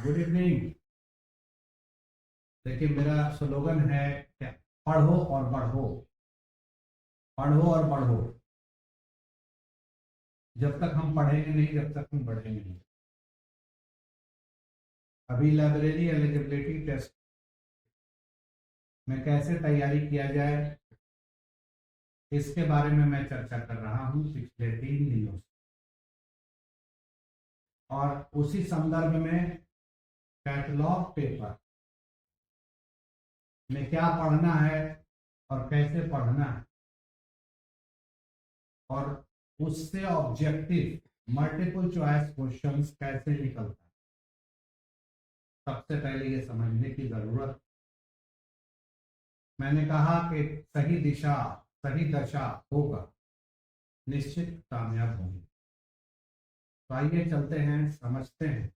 Good evening. देखिए मेरा slogan है क्या, पढ़ो और बढ़ो, पढ़ो और बढ़ो। जब तक हम पढ़ेंगे नहीं, जब तक हम बढ़ेंगे नहीं। अभी लाइब्रेरी एलिजिबिलिटी टेस्ट में कैसे तैयारी किया जाए, इसके बारे में मैं चर्चा कर रहा हूं पिछले 3 दिनों से, और उसी संदर्भ में कैटलॉग पेपर में क्या पढ़ना है और कैसे पढ़ना है, और उससे ऑब्जेक्टिव मल्टीपल चॉइस क्वेश्चंस कैसे निकलता है, सबसे पहले ये समझने की जरूरत। मैंने कहा कि सही दिशा सही दशा होगा, निश्चित कामयाब होंगे। तो आइए चलते हैं, समझते हैं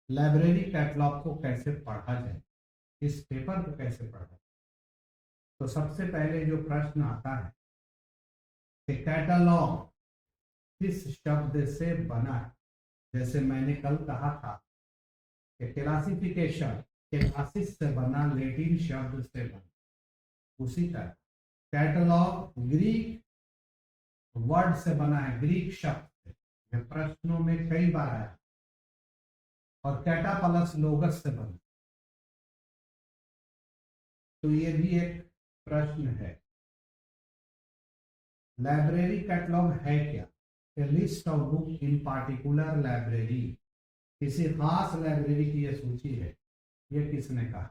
लाइब्रेरी कैटलॉग को कैसे पढ़ा जाए, इस पेपर को कैसे पढ़ा जाए। तो सबसे पहले जो प्रश्न आता है कि कैटलॉग किस शब्द से बना है। जैसे मैंने कल कहा था कि क्लासिफिकेशन क्लासिस से बना, लैटिन शब्द से बना, उसी तरह कैटलॉग ग्रीक वर्ड से बना है, ग्रीक शब्द से। यह प्रश्नों में कई बार आया। और कैटा प्लस लोगस से बना, तो ये भी एक प्रश्न है। लाइब्रेरी कैटलॉग है क्या? A list of book in particular library, किसी खास लाइब्रेरी की यह सूची है। यह किसने कहा?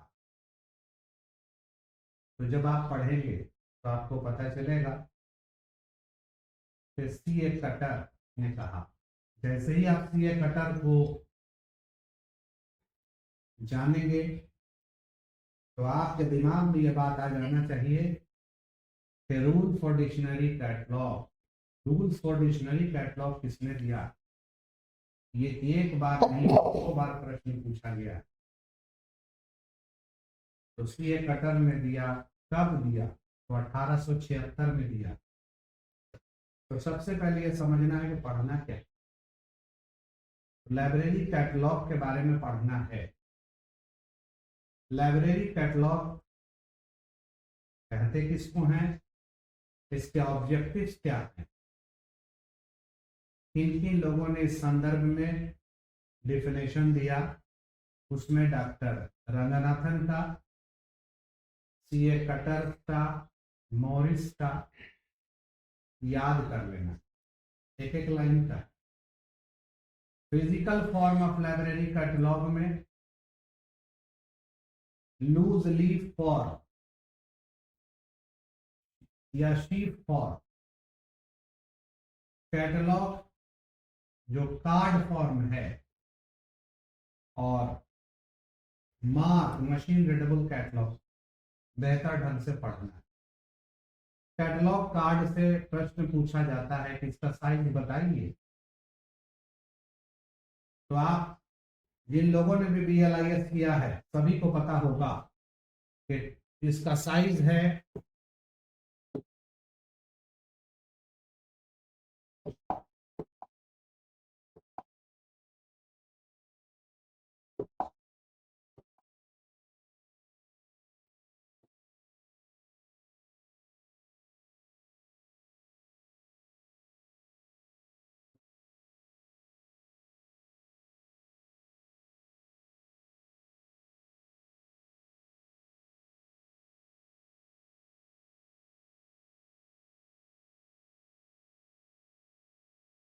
तो जब आप पढ़ेंगे तो आपको पता चलेगा कि सी.ए. कटर ने कहा। जैसे ही आप सी.ए. कटर को जानेंगे तो आपके दिमाग में यह बात आ जाना चाहिए कि rule for dictionary catalogue, rules for dictionary catalogue किसने दिया? ये एक बार नहीं, 2 बार प्रश्न पूछा गया। तो सी.ए. कटर ने दिया। कब दिया? तो 1876 में दिया। तो सबसे पहले यह समझना है कि पढ़ना क्या है। लाइब्रेरी कैटलॉग के बारे में पढ़ना है। लाइब्रेरी कैटलॉग कहते किसको हैं, इसके ऑब्जेक्टिव्स क्या हैं, किन किन लोगों ने इस संदर्भ में डिफिनेशन दिया। उसमें डॉक्टर रंगनाथन का, सी.ए. कटर का, मॉरिस का, याद कर लेना, एक एक लाइन का। Physical form of library catalogue में लूज लीफ फॉर्म या शीट फॉर्म, कैटलॉग जो कार्ड फॉर्म है, और मार्क मशीन रीडेबल कैटलॉग बेहतर ढंग से पढ़ना है। कैटलॉग कार्ड से प्रश्न पूछा जाता है कि इसका साइज बताइए। तो आप जिन लोगों ने भी BLIS किया है सभी को पता होगा कि इसका साइज है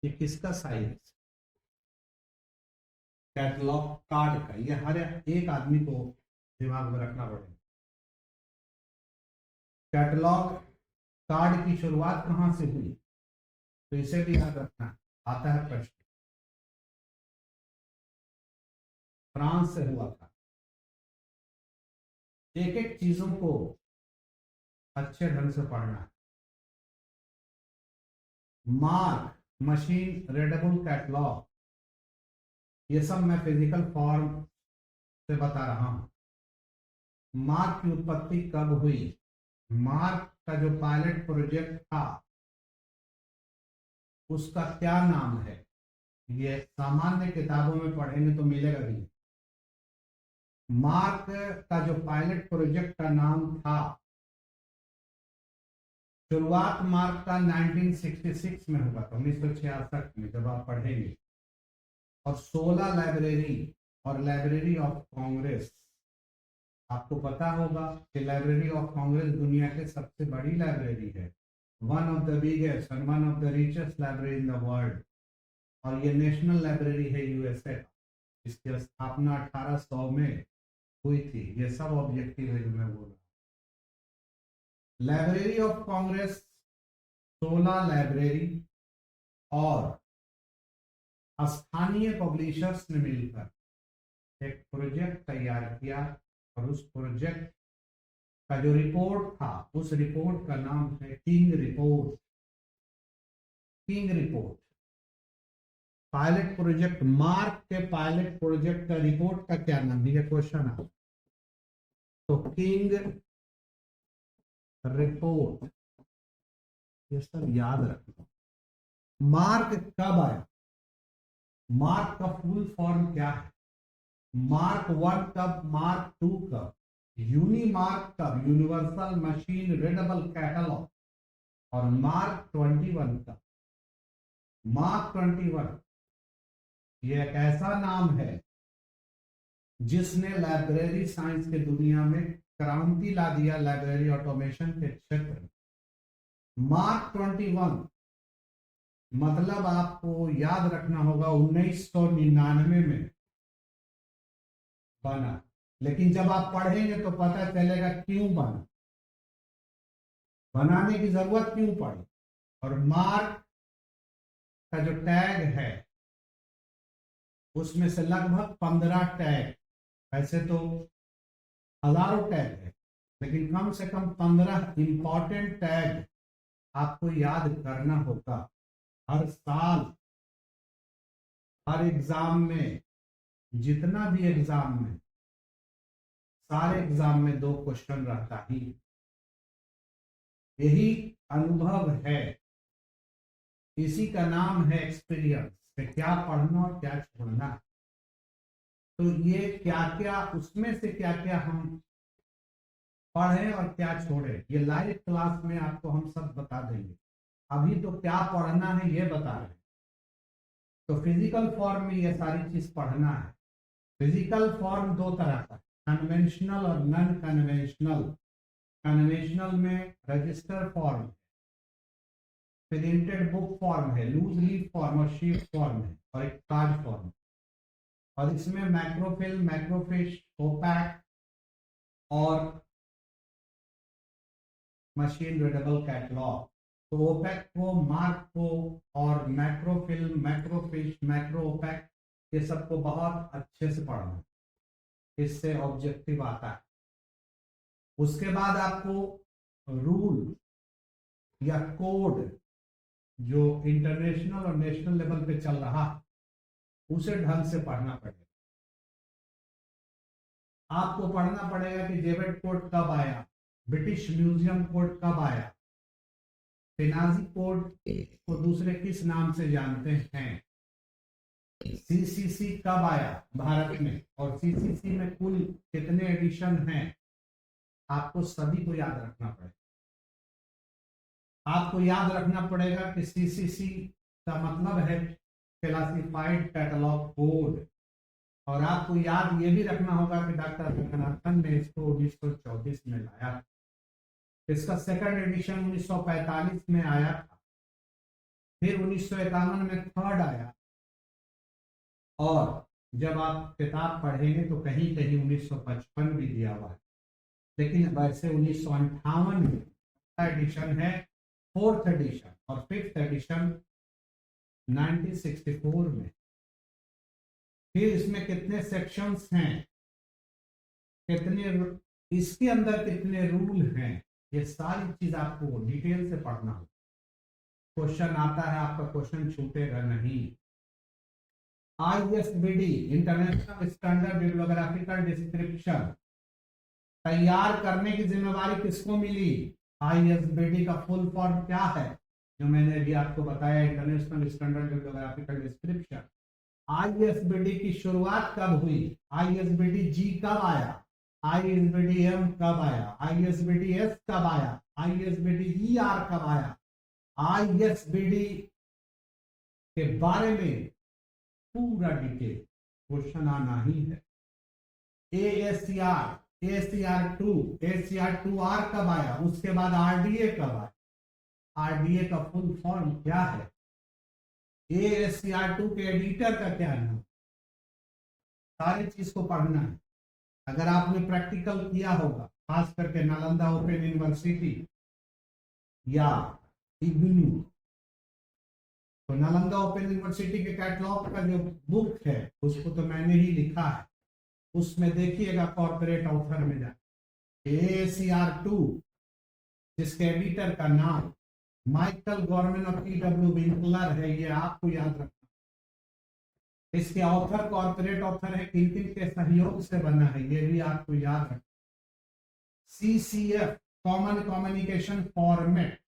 'कि किसका साइज कैटलॉग कार्ड का, यह हर एक आदमी को दिमाग में रखना पड़ेगा। कैटलॉग कार्ड की शुरुआत कहां से हुई, तो इसे भी याद रखना। आता है प्रश्न, फ्रांस से हुआ था। एक एक चीजों को अच्छे ढंग से पढ़ना। मार्क मशीन रीडेबल कैटलॉग, ये सब मैं फिजिकल फॉर्म से बता रहा हूं। मार्क की उत्पत्ति कब हुई, मार्क का जो पायलट प्रोजेक्ट था उसका क्या नाम है, ये सामान्य किताबों में पढ़ेंगे तो मिलेगा भी नहीं। मार्क का जो पायलट प्रोजेक्ट का नाम था, शुरुआत मार्क का 1966 में हुआ था, 1966 में, जब आप पढ़ेंगे। और 16 लाइब्रेरी और लाइब्रेरी ऑफ कांग्रेस, आपको पता होगा कि लाइब्रेरी ऑफ कांग्रेस दुनिया के सबसे बड़ी लाइब्रेरी है, one of the biggest and one of the richest library in the world. और ये नेशनल लाइब्रेरी है यूएसए का। इसकी स्थापना 1800 में हुई थी। ये सब ऑब्जेक्टिव है जो मैं बोल रहा हूँ। लाइब्रेरी ऑफ कांग्रेस 16 लाइब्रेरी और स्थानीय पब्लिशर्स ने मिलकर एक प्रोजेक्ट तैयार किया, और उस प्रोजेक्ट का जो रिपोर्ट था, उस रिपोर्ट का नाम है king report. King report pilot project, mark के पायलट प्रोजेक्ट का रिपोर्ट का क्या नाम है, ये क्वेश्चन है। तो किंग रिपोर्ट, ये सब याद रखना। मार्क कब आया, मार्क का फुल फॉर्म क्या है, मार्क 1 कब, मार्क 2 कब, यूनिमार्क कब, यूनिवर्सल मशीन रीडेबल कैटलॉग, और मार्क 21 कब। मार्क 21 ये एक ऐसा नाम है जिसने लाइब्रेरी साइंस के दुनिया में क्रांति ला दिया, लाइब्रेरी ऑटोमेशन के क्षेत्र में। मार्क 21 मतलब आपको याद रखना होगा 1999 में बना, लेकिन जब आप पढ़ेंगे तो पता चलेगा क्यों बना, बनाने की जरूरत क्यों पड़ी। और मार्क का जो टैग है उसमें से लगभग 15 टैग, ऐसे तो हजारों टैग है, लेकिन कम से कम 15 इंपॉर्टेंट टैग आपको याद करना होगा। हर साल हर एग्जाम में, जितना भी एग्जाम में, सारे एग्जाम में 2 क्वेश्चन रहता ही। यही अनुभव है, इसी का नाम है एक्सपीरियंस, क्या पढ़ना और क्या छोड़ना। तो ये क्या क्या, उसमें से क्या क्या हम पढ़ें और क्या छोड़ें, ये लाइव क्लास में आपको हम सब बता देंगे। अभी तो क्या पढ़ना है ये बता रहे हैं। तो फिजिकल फॉर्म में ये सारी चीज पढ़ना है। फिजिकल फॉर्म 2 तरह का, कन्वेंशनल और नॉन कन्वेंशनल। कन्वेंशनल में register form, printed book form है, लूज लीफ फॉर्म और शीट फॉर्म है, और एक कार्ड फॉर्म। और इसमें मैक्रोफिल्म, मैक्रोफिश, ओपैक और मशीन रीडेबल कैटलॉग। तो ओपैक को, मार्क को और मैक्रोफिल्म, मैक्रोफिश, मैक्रो ओपैक, ये सबको बहुत अच्छे से पढ़ना, इससे ऑब्जेक्टिव आता है। उसके बाद आपको रूल या कोड जो इंटरनेशनल और नेशनल लेवल पे चल रहा है उसे ढंग से पढ़ना पड़ेगा। आपको पढ़ना पड़ेगा कि जेवेट कोड कब आया, ब्रिटिश म्यूजियम कोड कब आया, पेनाजी कोड को दूसरे किस नाम से जानते हैं, सीसीसी कब आया भारत में, और सीसीसी में कुल कितने एडिशन हैं, आपको सभी को याद रखना पड़ेगा। आपको याद रखना पड़ेगा कि सीसीसी का मतलब है क्लासिफाइड कैटलॉग कोड, और आपको याद ये भी रखना होगा कि डॉक्टर रंगनाथन ने इसको 1934 में लाया। इसका सेकंड एडिशन 1945 में आया था, फिर 1951 में थर्ड आया, और जब आप किताब पढ़ेंगे तो कहीं कहीं 1955 भी दिया हुआ है, लेकिन वैसे 1958 में एडिशन है, फोर्थ एडिशन, और फिफ्थ एडिशन 1964 में। फिर इसमें कितने सेक्शंस हैं, कितने, इसके अंदर कितने रूल हैं, ये सारी चीज आपको डिटेल से पढ़ना होगा। क्वेश्चन आता है, आपका क्वेश्चन छूटेगा नहीं। ISBD इंटरनेशनल स्टैंडर्ड बिब्लियोग्राफिकल डिस्क्रिप्शन तैयार करने की जिम्मेवारी किसको मिली? ISBD का फुल फॉर्म क्या है, जो मैंने अभी आपको बताया, इंटरनेशनल स्टैंडर्ड बिब्लियोग्राफिकल डिस्क्रिप्शन। आईएसबीडी की शुरुआत कब हुई, आईएसबीडी जी कब आया, आईएसबीडी एम कब आया, आईएसबीडी एस कब आया, आईएसबीडी ई आर कब आया। आईएसबीडी के बारे में पूरा डिटेल क्वेश्चन आना ही है। एएससीआर, एसीआर2 आर कब आया, उसके बाद आरडीए कब आया, आरडीए का फुल फॉर्म क्या है, एएससीआर2 के एडिटर का क्या नाम, सारी चीज को पढ़ना है। अगर आपने प्रैक्टिकल किया होगा, खास करके नालंदा ओपन यूनिवर्सिटी या इग्नू, तो नालंदा ओपन यूनिवर्सिटी के कैटलॉग का जो बुक है उसको तो मैंने ही लिखा है, उसमें देखिएगा कॉर्पोरेट ऑथर में जाए एसीआर2 जिसके एडिटर का नाम Michael government of PW Winkler है, ये आपको याद रखना। इसके ऑथर कॉर्पोरेट ऑथर है, किन किन के सहयोग से बना है ये भी आपको याद रखना। सीसीएफ कॉमन कम्युनिकेशन फॉर्मेट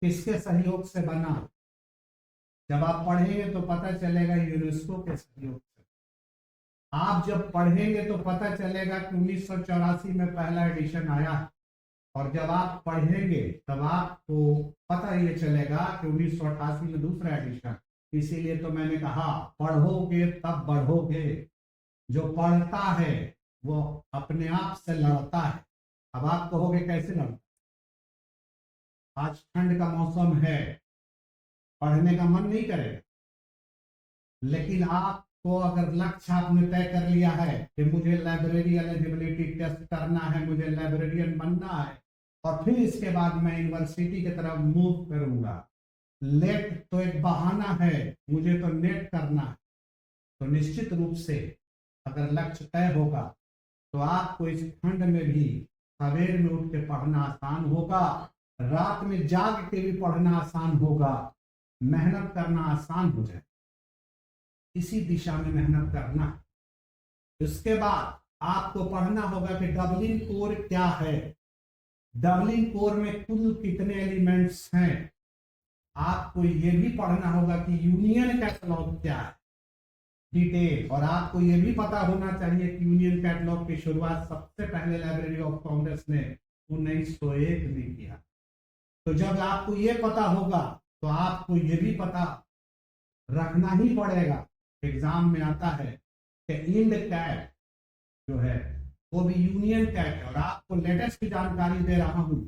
किसके सहयोग से बना, जब आप पढ़ेंगे तो पता चलेगा यूनेस्को के सहयोग से। आप जब पढ़ेंगे तो पता चलेगा कि 1984 में पहला एडिशन आया, और जब आप पढ़ेंगे तब आपको पता ये चलेगा कि 1988 में दूसरा एडिशन। इसीलिए तो मैंने कहा पढ़ोगे तब बढ़ोगे। जो पढ़ता है वो अपने आप से लड़ता है। अब आप कहोगे कैसे लड़ता, आज ठंड का मौसम है, पढ़ने का मन नहीं करेगा, लेकिन आपको अगर लक्ष्य आपने तय कर लिया है कि मुझे लाइब्रेरी एलिजिबिलिटी टेस्ट करना है, मुझे लाइब्रेरियन बनना है, और फिर इसके बाद मैं यूनिवर्सिटी की तरफ मूव करूंगा। लेट तो एक बहाना है, मुझे तो नेट करना है, तो निश्चित रूप से अगर लक्ष्य तय होगा तो आपको इस ठंड में भी सवेरे में उठ के पढ़ना आसान होगा, रात में जाग के भी पढ़ना आसान होगा, मेहनत करना आसान हो जाए। इसी दिशा में मेहनत करना। उसके बाद आपको पढ़ना होगा कि डबलिन कोर क्या है, डबलिन कोर में कुल कितने एलिमेंट्स हैं। आपको ये भी पढ़ना होगा कि यूनियन कैटलॉग क्या है डिटेल, और आपको ये भी पता होना चाहिए कि यूनियन कैटलॉग की शुरुआत सबसे पहले लाइब्रेरी ऑफ कांग्रेस ने 1901 में किया। तो जब आपको ये पता होगा तो आपको ये भी पता रखना ही पड़ेगा, एग्जाम में आता है कि इंड कैट जो है वो भी यूनियन कैट है। और आपको लेटेस्ट जानकारी दे रहा हूं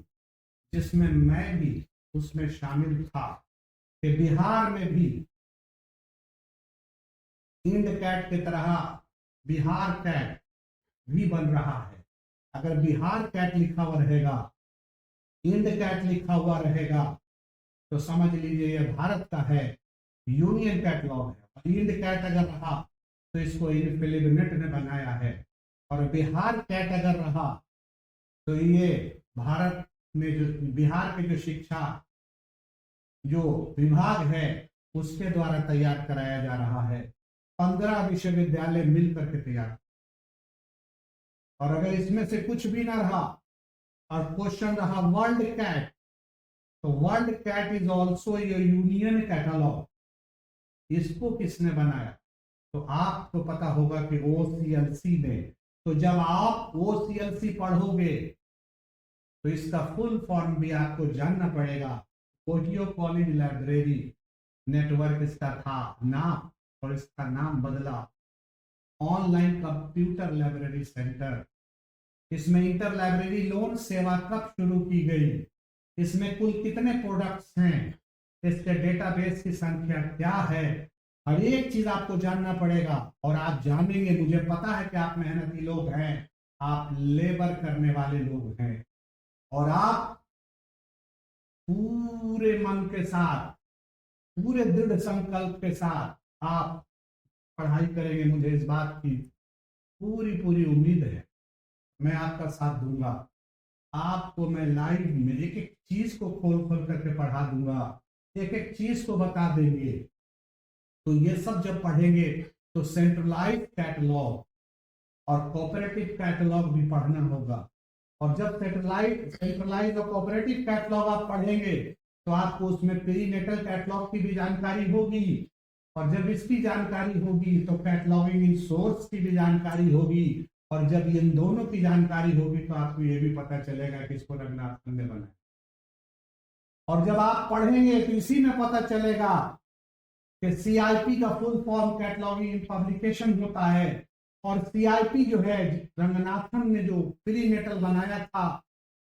जिसमें मैं भी उसमें शामिल था कि बिहार में भी इंड कैट की तरह बिहार कैट भी बन रहा है। अगर बिहार कैट लिखा हुआ रहेगा, इंड कैट लिखा हुआ रहेगा, तो समझ लीजिए ये भारत का है, यूनियन कैटलॉग है। और इंड कैट अगर रहा तो इसको इनफिलिमिनेट ने बनाया है, और बिहार कैट अगर रहा तो ये भारत में जो बिहार के जो शिक्षा जो विभाग है उसके द्वारा तैयार कराया जा रहा है। 15 विश्वविद्यालय मिलकर के तैयार। और अगर इसमें से कुछ भी ना रहा और क्वेश्चन रहा वर्ल्ड कैट, तो WorldCat is also a union catalog. इसको किसने बनाया, तो आपको पता होगा कि ओसीएलसी ने। तो जब आप ओसीएलसी पढ़ोगे तो इसका फुल फॉर्म भी आपको जानना पड़ेगा। ऑडियो कॉलेज लाइब्रेरी नेटवर्क इसका था नाम, और इसका नाम बदला ऑनलाइन कंप्यूटर लाइब्रेरी सेंटर। इसमें इंटर लाइब्रेरी लोन सेवा कब शुरू की गई, इसमें कुल कितने प्रोडक्ट्स हैं, इसके डेटाबेस की संख्या क्या है, हर एक चीज आपको जानना पड़ेगा। और आप जानेंगे, मुझे पता है कि आप मेहनती लोग हैं, आप लेबर करने वाले लोग हैं, और आप पूरे मन के साथ, पूरे दृढ़ संकल्प के साथ आप पढ़ाई करेंगे। मुझे इस बात की पूरी पूरी उम्मीद है, मैं आपका साथ दूंगा। आपको मैं लाइव में एक एक चीज को खोल खोल करके पढ़ा दूंगा, एक एक चीज को बता देंगे। तो ये सब जब पढ़ेंगे तो सेंट्रलाइज्ड कैटलॉग और कोऑपरेटिव कैटलॉग भी पढ़ना होगा। और जब सेंट्रलाइज्ड और कोऑपरेटिव कैटलॉग आप पढ़ेंगे तो आपको उसमें पेरीनेटल कैटलॉग की भी जानकारी होगी, और जब इसकी जानकारी होगी तो कैटलॉगिंग इन सोर्स की भी जानकारी होगी, और जब इन दोनों की जानकारी होगी तो आपको ये भी पता चलेगा कि इसको रंगनाथन ने बनाया। और जब आप पढ़ेंगे तो इसी में पता चलेगा कि सीआईपी का फुल फॉर्म कैटलॉगिंग इन पब्लिकेशन होता है, और सीआईपी जो है रंगनाथन ने जो प्रीनेटल बनाया था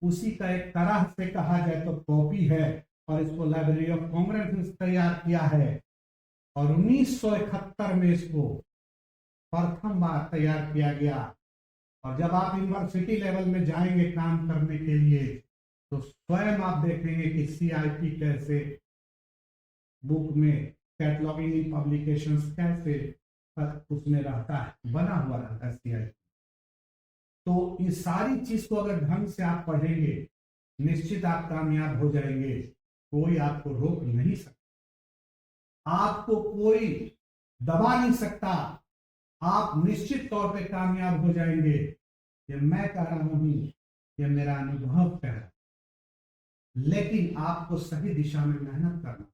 उसी का एक तरह से कहा जाए तो कॉपी है, और इसको लाइब्रेरी ऑफ कांग्रेस ने तैयार किया है, और 1971 में इसको प्रथम बार तैयार किया गया। और जब आप यूनिवर्सिटी लेवल में जाएंगे काम करने के लिए तो स्वयं आप देखेंगे कि सीआईपी कैसे बुक में कैटलॉगिंग इन पब्लिकेशंस कैसे उसमें रहता है, बना हुआ रहता है सीआईपी। तो इस सारी चीज को अगर ढंग से आप पढ़ेंगे निश्चित आप कामयाब हो जाएंगे, कोई आपको रोक नहीं सकता, आपको कोई दबा नहीं सकता, आप निश्चित तौर पे कामयाब हो जाएंगे। ये मैं कह रहा हूं, ये मेरा अनुभव कह रहा है, लेकिन आपको सही दिशा में मेहनत करना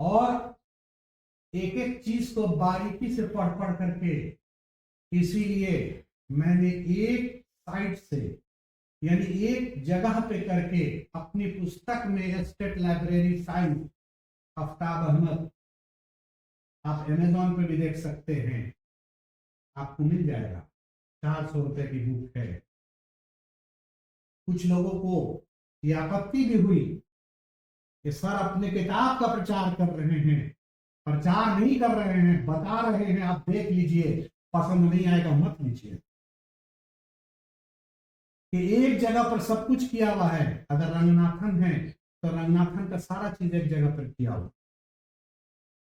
और एक एक चीज को बारीकी से पढ़ पढ़ करके, इसीलिए मैंने एक साइड से यानी एक जगह पे करके अपनी पुस्तक में state library science Aftab Ahmed, आप अमेज़न पे भी देख सकते हैं, आपको मिल जाएगा, 400 रुपए की बुक है। कुछ लोगों को ये आपत्ति भी हुई कि सर अपने किताब का प्रचार कर रहे हैं, प्रचार नहीं कर रहे हैं, बता रहे हैं, आप देख लीजिए, पसंद नहीं आएगा मत लीजिए। कि एक जगह पर सब कुछ किया हुआ है, अगर रंगनाथन है तो रंगनाथन का सारा चीज एक जगह पर किया हुआ,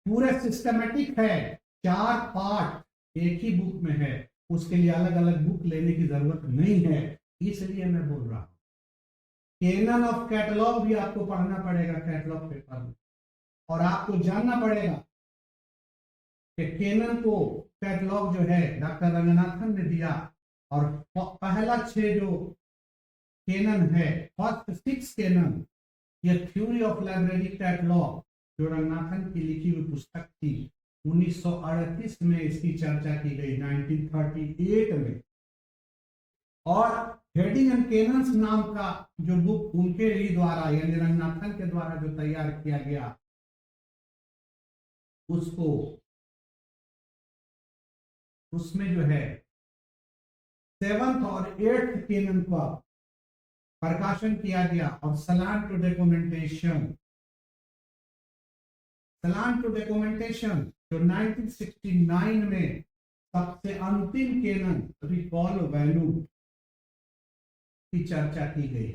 पूरे सिस्टमेटिक है, 4 पार्ट एक ही बुक में है, उसके लिए अलग अलग बुक लेने की जरूरत नहीं है। इसलिए मैं बोल रहा हूं कैनन ऑफ कैटलॉग भी आपको पढ़ना पड़ेगा कैटलॉग पेपर में, और आपको जानना पड़ेगा कि कैनन को कैटलॉग जो है डॉक्टर रंगनाथन ने दिया, और पहला 6 जो कैनन है, फर्स्ट 6 कैनन, ये थ्योरी ऑफ लाइब्रेरी कैटलॉग जो रंगनाथन की लिखी हुई पुस्तक थी, 1938 में इसकी चर्चा की गई, 1938 में। और हेडिंग एंड कैनन्स नाम का जो बुक उनके ही द्वारा यानी रंगनाथन के द्वारा जो तैयार किया गया, उसको उसमें जो है 7th और 8th कैनन का प्रकाशन किया गया, और सलान टू डॉक्यूमेंटेशन जो 1969 में सबसे अंतिम कैनन रिकॉल वैल्यू की चर्चा की गई,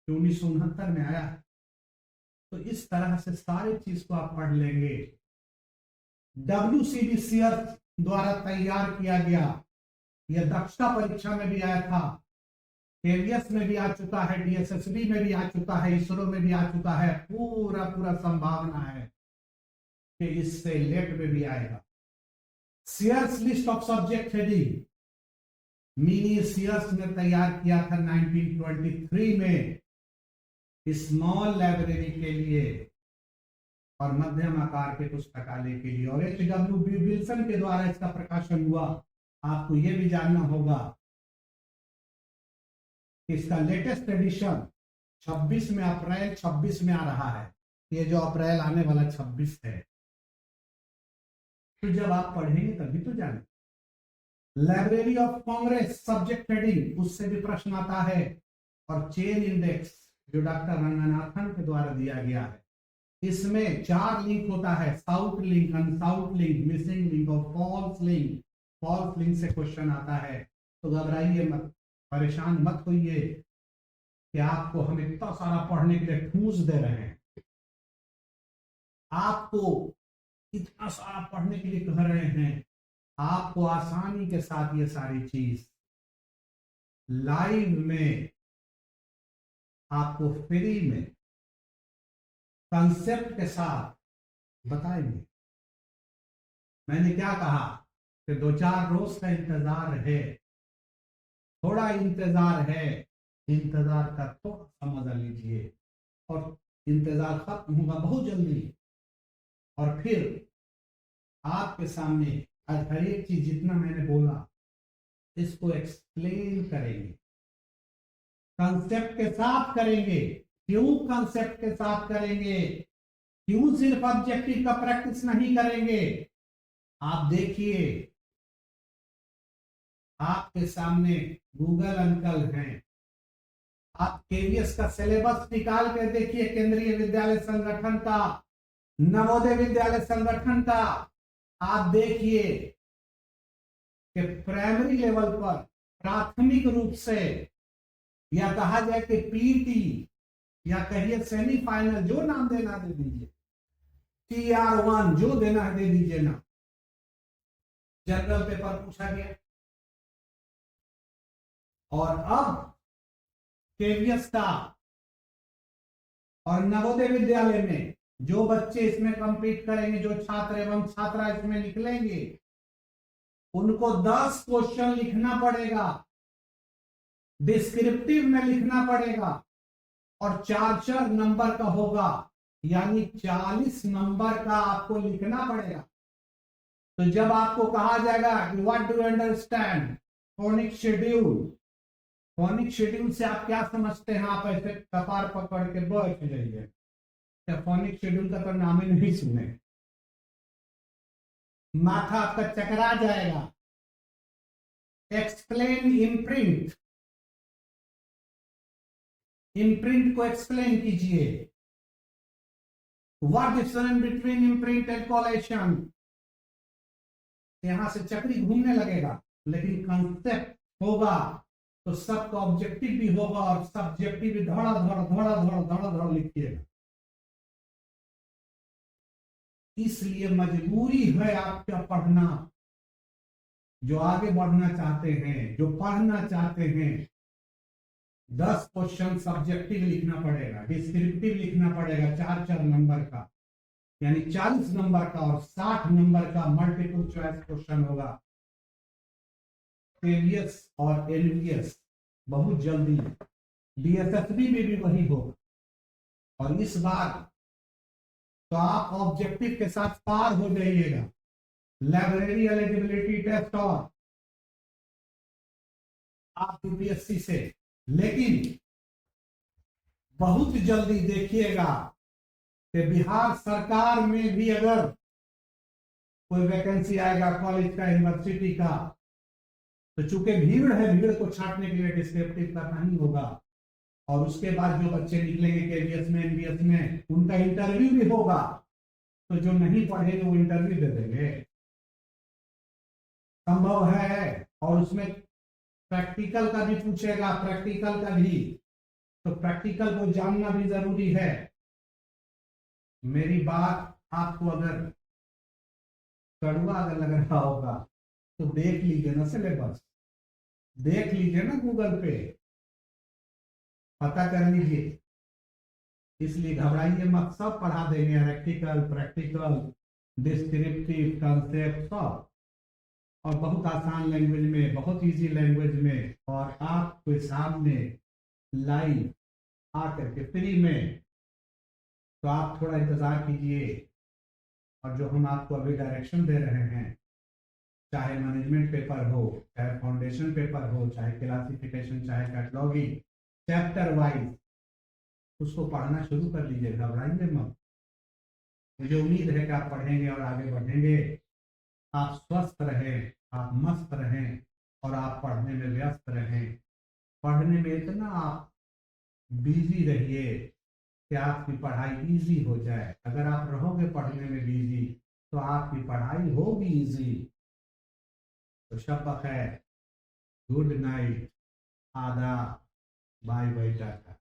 जो 1969 में आया। तो इस तरह से सारी चीज को आप पढ़ लेंगे। WCB सीयर्स द्वारा तैयार किया गया, यह दक्षता परीक्षा में भी आया था, केवीएस में भी आ चुका है, DSSB में भी आ चुका है, इसरो में भी आ चुका है, पूरा संभावना है कि इससे लेट में भी आएगा। Sears list of subject heading Minnie Sears ने तैयार किया था 1923 में स्मॉल लाइब्रेरी के लिए और मध्यम आकार के पुस्तकालय के लिए, और HW विल्सन के द्वारा इसका प्रकाशन हुआ। आपको यह भी जानना होगा कि इसका लेटेस्ट एडिशन 26 में अप्रैल 26 में आ रहा है, ये जो अप्रैल आने वाला 26 है। तो जब आप पढ़ेंगे तभी तो जानेंगे। Library of Congress subject heading, उससे भी प्रश्न आता है, और चेन इंडेक्स जो डॉक्टर रंगनाथन के द्वारा दिया गया है, इसमें 4 लिंक होता है, sound link, unsound link, missing link और फॉल्स लिंक। फॉल्स लिंक से क्वेश्चन आता है, तो घबराइए मत, परेशान मत होइए कि आपको हम इतना सारा पढ़ने के लिए ठूस दे रहे हैं, आपको इतना सारा पढ़ने के लिए कह रहे हैं, आपको आसानी के साथ ये सारी चीज लाइव में आपको फ्री में कंसेप्ट के साथ बताएंगे। मैंने क्या कहा कि 2-4 रोज का इंतजार है, थोड़ा इंतजार है, इंतजार का थोड़ा मजा लीजिए, और इंतजार खत्म होगा बहुत जल्दी, और फिर आपके सामने हर एक चीज जितना मैंने बोला इसको एक्सप्लेन करेंगे, कंसेप्ट के साथ करेंगे। क्यों कंसेप्ट के साथ करेंगे? क्यों सिर्फ ऑब्जेक्टिव का प्रैक्टिस नहीं करेंगे? आप देखिए, आपके सामने गूगल अंकल हैं, आप केवीएस का सिलेबस निकाल कर देखिए, केंद्रीय विद्यालय संगठन का, नवोदय विद्यालय संगठन का। आप देखिए कि प्राइमरी लेवल पर प्राथमिक रूप से, या कहा जाए कि पीटी, या कहिए सेमीफाइनल, जो नाम देना दे दीजिए, TR1 जो देना है दे दीजिए ना, जनरल पेपर पूछा गया। और अब केवीएस का और नवोदय विद्यालय में जो बच्चे इसमें कंपीट करेंगे, जो छात्र एवं छात्रा इसमें निकलेंगे, उनको 10 क्वेश्चन लिखना पड़ेगा, डिस्क्रिप्टिव में लिखना पड़ेगा, और 4-4 नंबर का होगा, यानी 40 नंबर का आपको लिखना पड़ेगा। तो जब आपको कहा जाएगा कि what do you understand phonic schedule, phonic schedule से आप क्या समझते हैं, आप ऐसे कपार पकड़ के बैठ जाइए, क्या फोनिक शेड्यूल का तो नाम ही नहीं सुने, माथा आपका चकरा जाएगा। एक्सप्लेन इम्प्रिंट, इम्प्रिंट को एक्सप्लेन कीजिए। What difference between imprint and coalition, यहां से चक्री घूमने लगेगा, लेकिन कंसेप्ट होगा तो सबका ऑब्जेक्टिव भी होगा और सब्जेक्टिव भी धड़ा लिखिएगा। इसलिए मजबूरी है आपका पढ़ना, जो आगे बढ़ना चाहते हैं, जो पढ़ना चाहते हैं। 10 क्वेश्चन सब्जेक्टिव लिखना पड़ेगा, डिस्क्रिप्टिव लिखना पड़ेगा 4-4 नंबर का, यानी 40 नंबर का, और 60 नंबर का मल्टीपल चॉइस क्वेश्चन होगा। केवीएस और एनवीएस बहुत जल्दी, डीएसएसबी में भी वही होगा। और इस बार तो आप ऑब्जेक्टिव के साथ पार हो जाइएगा, लाइब्रेरी एलिजिबिलिटी टेस्ट और आप यूपीएससी से। लेकिन बहुत जल्दी देखिएगा कि बिहार सरकार में भी अगर कोई वैकेंसी आएगा कॉलेज का, यूनिवर्सिटी का, तो चूंकि भीड़ है, भीड़ को छांटने के लिए डिस्क्रिप्टिव करना ही होगा। और उसके बाद जो बच्चे निकलेंगे केवीएस में, एनवीएस में, उनका इंटरव्यू भी होगा। तो जो नहीं पढ़ेंगे वो इंटरव्यू दे देंगे, संभव है। और उसमें प्रैक्टिकल का भी पूछेगा, प्रैक्टिकल का भी, तो प्रैक्टिकल को जानना भी जरूरी है। मेरी बात आपको अगर कड़वा अगर लग रहा होगा तो देख लीजिए ना सिलेबस, देख लीजिए ना गूगल पे, पता कर लीजिए। इसलिए घबराइए मत, सब पढ़ा देंगे, प्रैक्टिकल, डिस्क्रिप्टिव, कंसेप्ट सब, और बहुत आसान लैंग्वेज में, बहुत इजी लैंग्वेज में, और आपके सामने लाइव आकर के फ्री में। तो आप थोड़ा इंतजार कीजिए, और जो हम आपको अभी डायरेक्शन दे रहे हैं, चाहे मैनेजमेंट पेपर हो, चाहे फाउंडेशन पेपर हो, चाहे क्लासिफिकेशन, चाहे कैटलॉगिंग, चैप्टर वाइज, उसको पढ़ना शुरू कर लीजिए, घबराइए मत। मुझे उम्मीद है कि आप पढ़ेंगे और आगे बढ़ेंगे। आप स्वस्थ रहें, आप मस्त रहें, और आप पढ़ने में व्यस्त रहें। पढ़ने में इतना आप बिजी रहिए कि आपकी पढ़ाई इजी हो जाए। अगर आप रहोगे पढ़ने में बिजी तो आपकी पढ़ाई होगी इजी। तो शब खैर, गुड नाइट, आदाब, बाय बाय, टाटा।